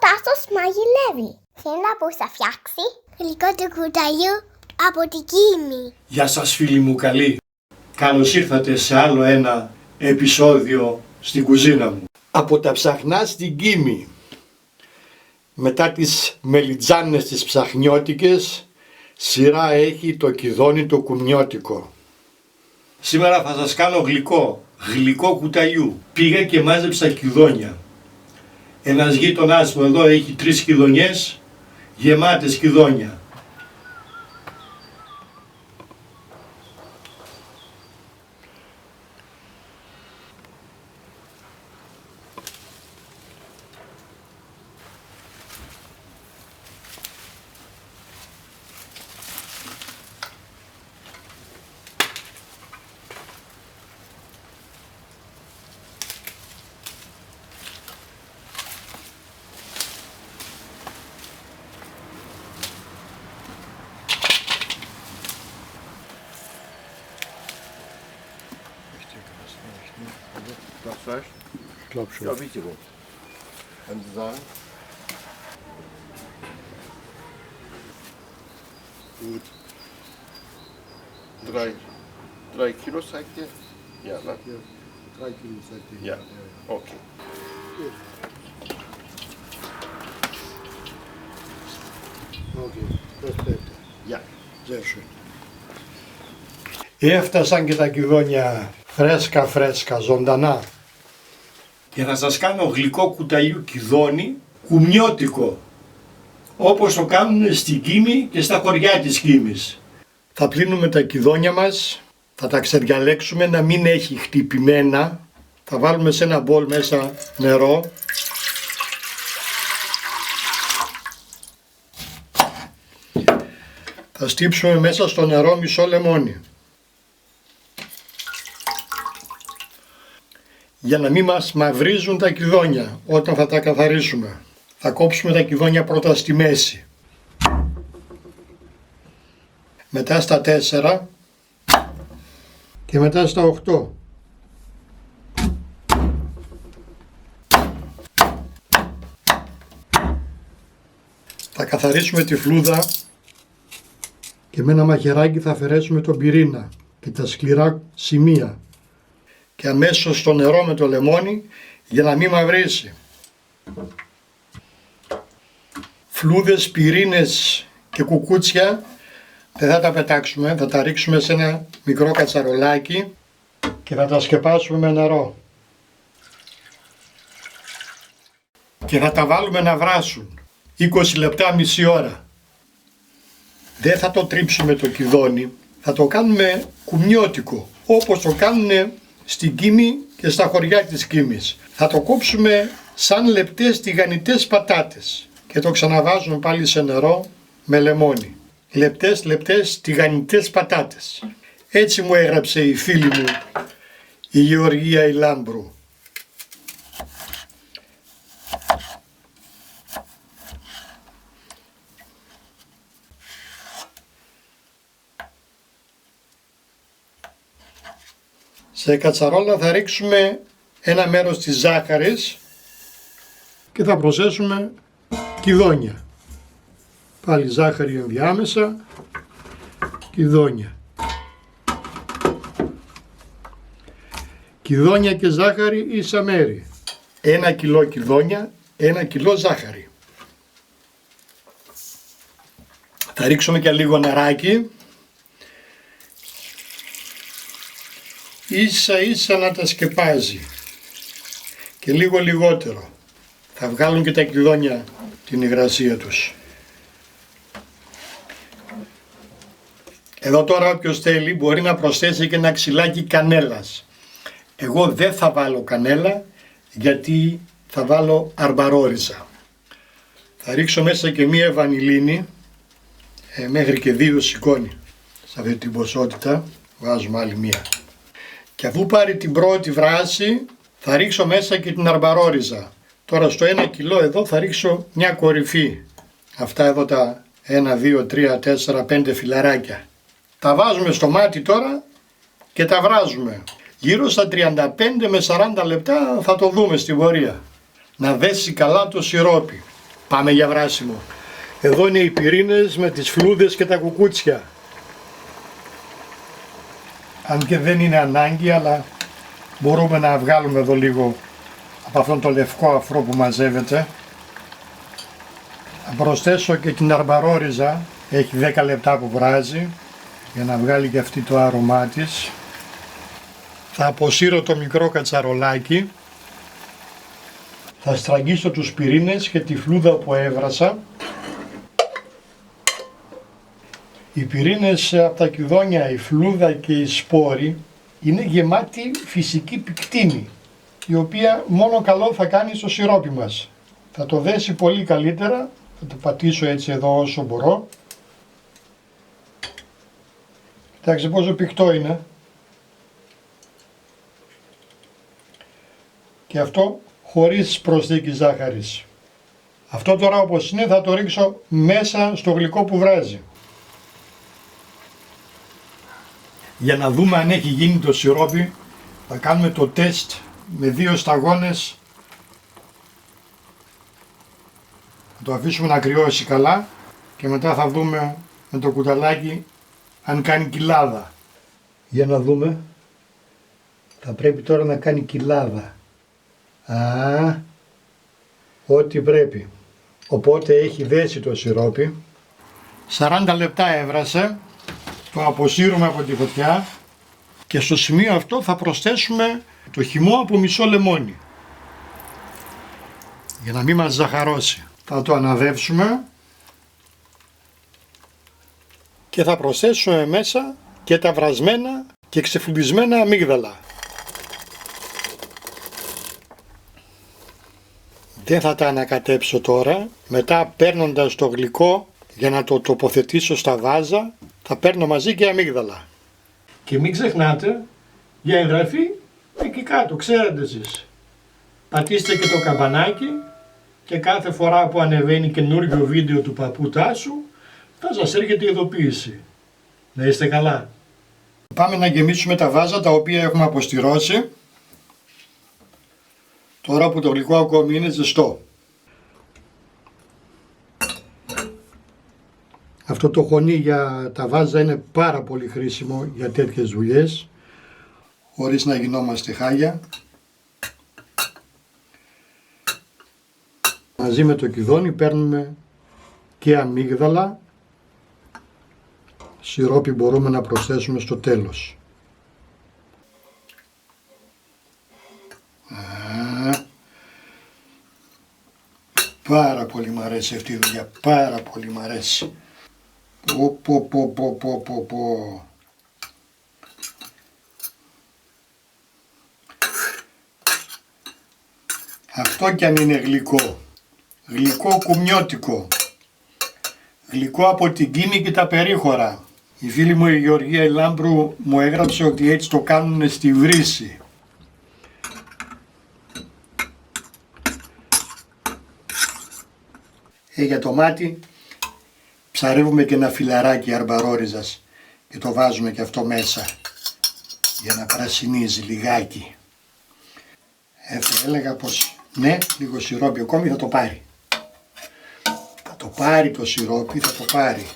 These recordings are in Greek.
Τάσος μαγειρεύει. Θέλει να πώς θα φτιάξει γλυκό του κουταλιού από την Κίμη. Γεια σας φίλοι μου καλοί. Καλώς ήρθατε σε άλλο ένα επεισόδιο στην κουζίνα μου. Από τα ψαχνά στην Κίμη. Μετά τις μελιτζάνες τις ψαχνιώτικες, σειρά έχει το κιδόνι το κουμνιώτικο. Σήμερα θα σας κάνω γλυκό κουταλιού. Πήγα και μάζεψα κιδόνια. Ένας γείτονάς μου εδώ έχει 3 κιδονιές, γεμάτες κιδόνια. Das Fleisch? Ich glaube schon. Ja, bitte gut. Können Sie sagen? Gut. 3 Kilo sagt ihr? Ja, ne? Ja, 3 Kilo sagt ihr. Ja. Okay. Okay, das bleibt. Ja. Sehr schön. Έφτασαν και τα κιδόνια φρέσκα, ζωντανά. Και θα σας κάνω γλυκό κουταλιού κιδόνι, κουμνιώτικο. Όπως το κάνουν στην Κίμη και στα χωριά της Κίμης. Θα πλύνουμε τα κιδόνια μας, θα τα ξεδιαλέξουμε να μην έχει χτυπημένα. Θα βάλουμε σε ένα μπολ μέσα νερό. Θα στύψουμε μέσα στο νερό μισό λεμόνι. Για να μην μας μαυρίζουν τα κιδόνια όταν θα τα καθαρίσουμε. Θα κόψουμε τα κιδόνια πρώτα στη μέση. Μετά στα 4 και μετά στα 8. Θα καθαρίσουμε τη φλούδα και με ένα μαχαιράκι θα αφαιρέσουμε τον πυρήνα και τα σκληρά σημεία. Και αμέσως στο νερό με το λεμόνι για να μην μαυρίσει. Φλούδες, πυρήνες και κουκούτσια δεν θα τα πετάξουμε, θα τα ρίξουμε σε ένα μικρό κατσαρολάκι και θα τα σκεπάσουμε με νερό. Και θα τα βάλουμε να βράσουν 20 λεπτά, μισή ώρα. Δεν θα το τρίψουμε το κιδόνι, θα το κάνουμε κουμνιώτικο όπως το κάνουν στην Κίμη και στα χωριά της Κίμης. Θα το κόψουμε σαν λεπτές τηγανιτές πατάτες και το ξαναβάζουμε πάλι σε νερό με λεμόνι. Λεπτές τηγανιτές πατάτες. Έτσι μου έγραψε η φίλη μου η Γεωργία η Λάμπρου. Σε κατσαρόλα θα ρίξουμε ένα μέρος της ζάχαρης και θα προσθέσουμε κιδόνια. Πάλι ζάχαρη ενδιάμεσα, κιδόνια. Κιδόνια και ζάχαρη ίσα μέρη. 1 κιλό κιδόνια, 1 κιλό ζάχαρη. Θα ρίξουμε και λίγο νεράκι. Ίσα να τα σκεπάζει και λίγο λιγότερο. Θα βγάλουν και τα κιδόνια την υγρασία τους. Εδώ τώρα όποιος θέλει μπορεί να προσθέσει και ένα ξυλάκι κανέλας. Εγώ δεν θα βάλω κανέλα γιατί θα βάλω αρμπαρόριζα. Θα ρίξω μέσα και μία βανιλίνη, μέχρι και 2 σηκώνει σε αυτή την ποσότητα. Βάζουμε άλλη μία. Και αφού πάρει την πρώτη βράση θα ρίξω μέσα και την αρμπαρόριζα. Τώρα στο 1 κιλό εδώ θα ρίξω μια κορυφή. Αυτά εδώ τα 1, 2, 3, 4, 5 φιλαράκια. Τα βάζουμε στο μάτι τώρα και τα βράζουμε. Γύρω στα 35 με 40 λεπτά θα το δούμε στην πορεία. Να δέσει καλά το σιρόπι. Πάμε για βράσιμο. Εδώ είναι οι πυρήνες με τις φλούδες και τα κουκούτσια. Αν και δεν είναι ανάγκη, αλλά μπορούμε να βγάλουμε εδώ λίγο από αυτόν το λευκό αφρό που μαζεύεται. Θα προσθέσω και την αρμπαρόριζα, έχει 10 λεπτά που βράζει, για να βγάλει και αυτή το άρωμά της. Θα αποσύρω το μικρό κατσαρολάκι. Θα στραγγίσω τους πυρήνες και τη φλούδα που έβρασα. Οι πυρήνες από τα κυδόνια, η φλούδα και οι σπόροι είναι γεμάτη φυσική πικτίνη, η οποία μόνο καλό θα κάνει στο σιρόπι μας. Θα το δέσει πολύ καλύτερα, θα το πατήσω έτσι εδώ όσο μπορώ. Κοιτάξτε πόσο πικτό είναι. Και αυτό χωρίς προσθήκη ζάχαρης. Αυτό τώρα όπως είναι θα το ρίξω μέσα στο γλυκό που βράζει. Για να δούμε αν έχει γίνει το σιρόπι, θα κάνουμε το τεστ με 2 σταγόνες. Θα το αφήσουμε να κρυώσει καλά και μετά θα δούμε με το κουταλάκι αν κάνει κοιλάδα. Για να δούμε. Θα πρέπει τώρα να κάνει κοιλάδα. Ό,τι πρέπει. Οπότε έχει δέσει το σιρόπι. 40 λεπτά έβρασε. Το αποσύρουμε από τη φωτιά και στο σημείο αυτό θα προσθέσουμε το χυμό από μισό λεμόνι για να μην μας ζαχαρώσει. Θα το αναδεύσουμε και θα προσθέσουμε μέσα και τα βρασμένα και ξεφλουδισμένα αμύγδαλα. Δεν θα τα ανακατέψω τώρα. Μετά, παίρνοντας το γλυκό για να το τοποθετήσω στα βάζα, θα παίρνω μαζί και αμύγδαλα. Και μην ξεχνάτε, για εγγραφή εκεί κάτω, ξέρετε εσείς. Πατήστε και το καμπανάκι και κάθε φορά που ανεβαίνει καινούργιο βίντεο του παππού Τάσου θα σας έρχεται η ειδοποίηση. Να είστε καλά. Πάμε να γεμίσουμε τα βάζα τα οποία έχουμε αποστηρώσει. Τώρα που το γλυκό ακόμη είναι ζεστό. Αυτό το χωνί για τα βάζα είναι πάρα πολύ χρήσιμο για τέτοιες δουλειές, χωρίς να γινόμαστε χάλια. Μαζί με το κυδόνι παίρνουμε και αμύγδαλα. Σιρόπι μπορούμε να προσθέσουμε στο τέλος. Πάρα πολύ μ' αρέσει αυτή η δουλειά, πάρα πολύ μ' αρέσει. Πω. Αυτό κι αν είναι γλυκό, γλυκό κουμιώτικο, γλυκό από την Κίνη και τα περίχωρα. Η φίλη μου η Γεωργία Λάμπρου μου έγραψε ότι έτσι το κάνουν στη Βρύση. Για το μάτι ψαρεύουμε και ένα φιλαράκι αρμπαρόριζας και το βάζουμε και αυτό μέσα για να πρασινίζει λιγάκι. Θα έλεγα πως ναι, λίγο σιρόπι ακόμη θα το πάρει. Θα το πάρει το σιρόπι, θα το πάρει.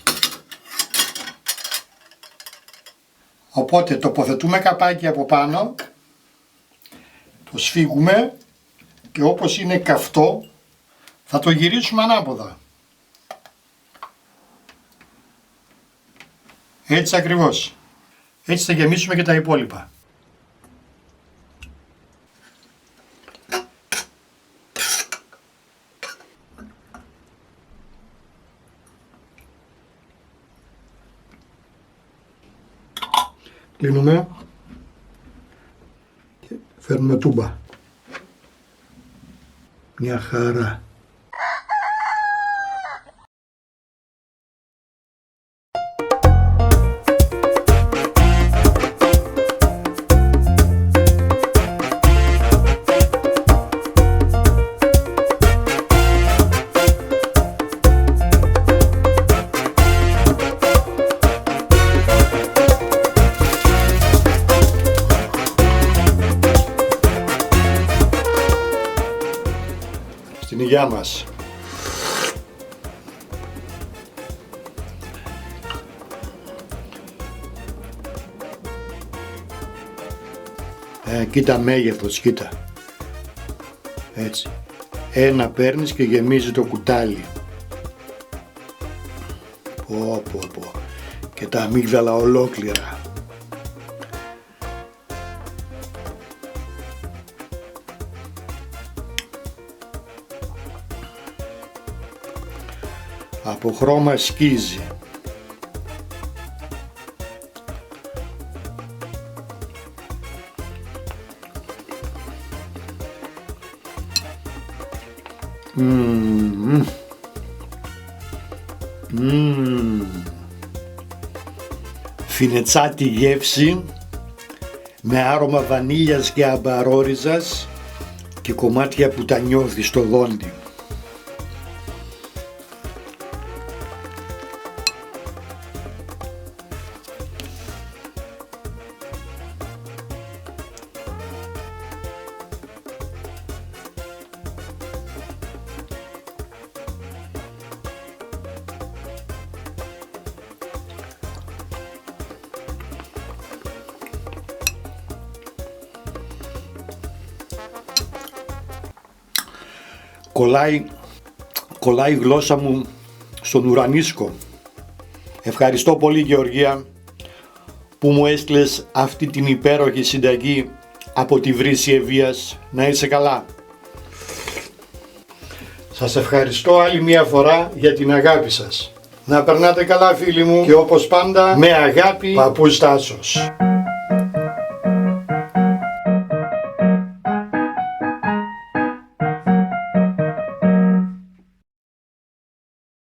Οπότε τοποθετούμε καπάκι από πάνω, το σφίγγουμε και όπως είναι καυτό θα το γυρίσουμε ανάποδα. Έτσι ακριβώς. Έτσι θα γεμίσουμε και τα υπόλοιπα. Κλείνουμε και φέρνουμε τούμπα. Μια χαρά. Στην υγειά μας. Κοίτα μέγεθος, κοίτα. Έτσι. Ένα παίρνεις και γεμίζει το κουτάλι. Πω. Και τα αμύγδαλα ολόκληρα. Από χρώμα σκίζει. Φινετσάτη γεύση με άρωμα βανίλιας και αμπαρόριζας και κομμάτια που τα νιώθει στο δόντι. Κολλάει η γλώσσα μου στον ουρανίσκο. Ευχαριστώ πολύ, Γεωργία, που μου έστειλες αυτή την υπέροχη συνταγή από τη Βρύση Ευβοίας. Να είσαι καλά. Σας ευχαριστώ άλλη μια φορά για την αγάπη σας. Να περνάτε καλά, φίλοι μου, και όπως πάντα με αγάπη, Παππούς Τάσος.